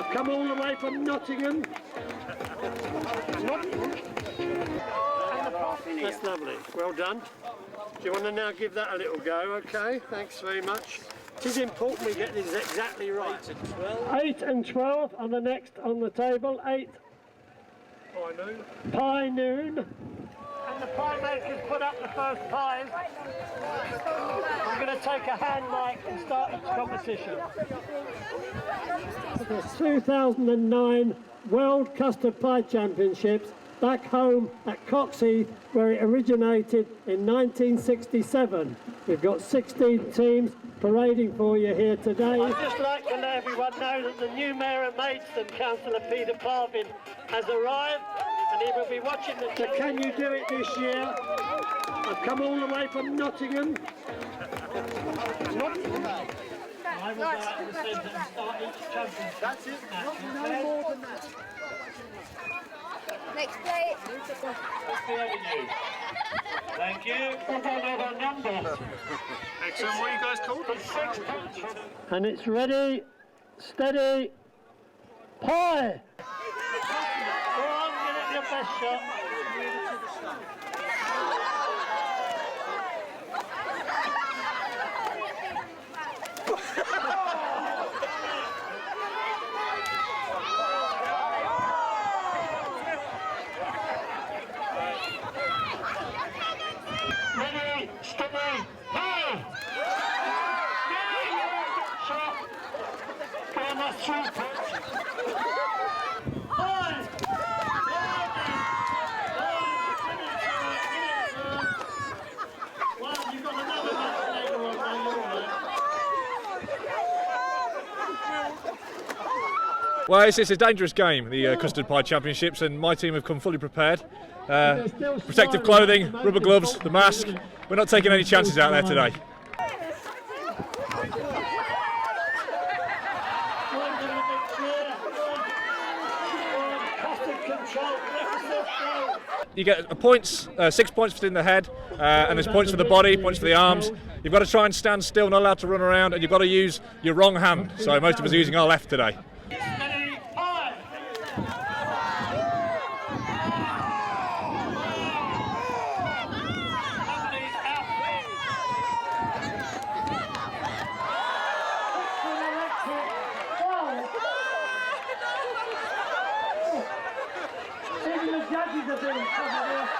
I've come all the way from Nottingham. That's lovely. Well done. Do you want to now give that a little go? Okay, thanks very much. It is important we get these exactly right. 8 and 12 on the next on the table. 8 Pie Noon. And the pie makers put up the first pies. I'm going to take a hand mic and start the competition. The 2009 World Custard Pie Championships back home at Coxheath, where it originated in 1967. We've got 16 teams parading for you here today. I'd just like to let everyone know that the new Mayor of Maidstone, Councillor Peter Parvin, has arrived and he will be watching the show. Can you do it this year? I've come all the way from Nottingham. I will go out in the centre and start each championship. That's it, no more than that. Next plate. Thank you. Another number. Excellent. What are you guys called? And it's ready, steady, pie. Go on, give it your best shot. Ready, steady, pie. Go on, that's true. Well, it's a dangerous game, the Custard Pie Championships, and my team have come fully prepared. Protective clothing, rubber gloves, the mask. We're not taking any chances out there today. You get points, 6 points in the head, and there's points for the body, points for the arms. You've got to try and stand still, not allowed to run around, and you've got to use your wrong hand. So most of us are using our left today.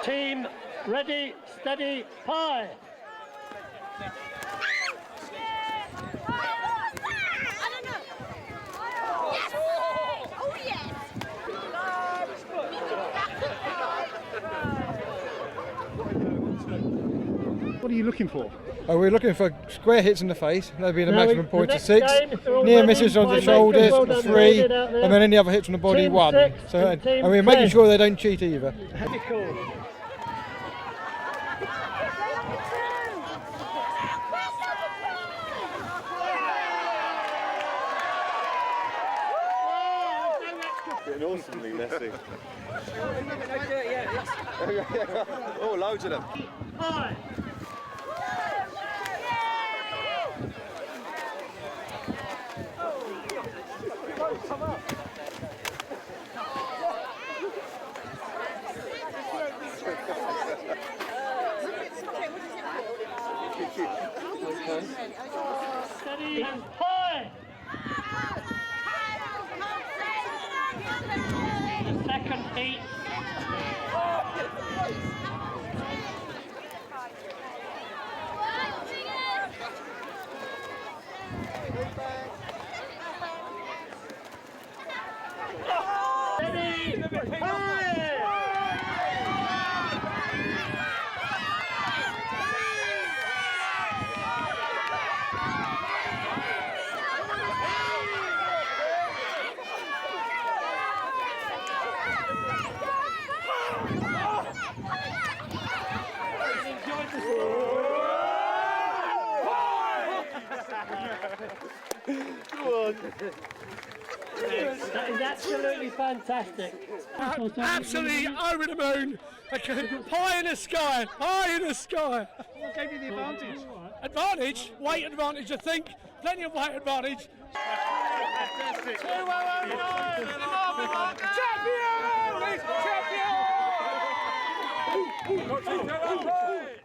Team, ready, steady, pie. What are you looking for? Oh, we're looking for square hits in the face. That'll be the maximum point of 6. Near misses on the shoulders, 3, and then any other hits on the body, 1. So, and we're making sure they don't cheat either. Heavy call. Getting awesomely messy. Oh, loads of them. Pie. Steady and pie. The second heat. Steady, pie. That is absolutely fantastic. Absolutely over the moon. Pie in the sky, pie in the sky. What gave you the advantage? Advantage, weight advantage, I think. Plenty of weight advantage. Fantastic. 2-0-9. Coxheath,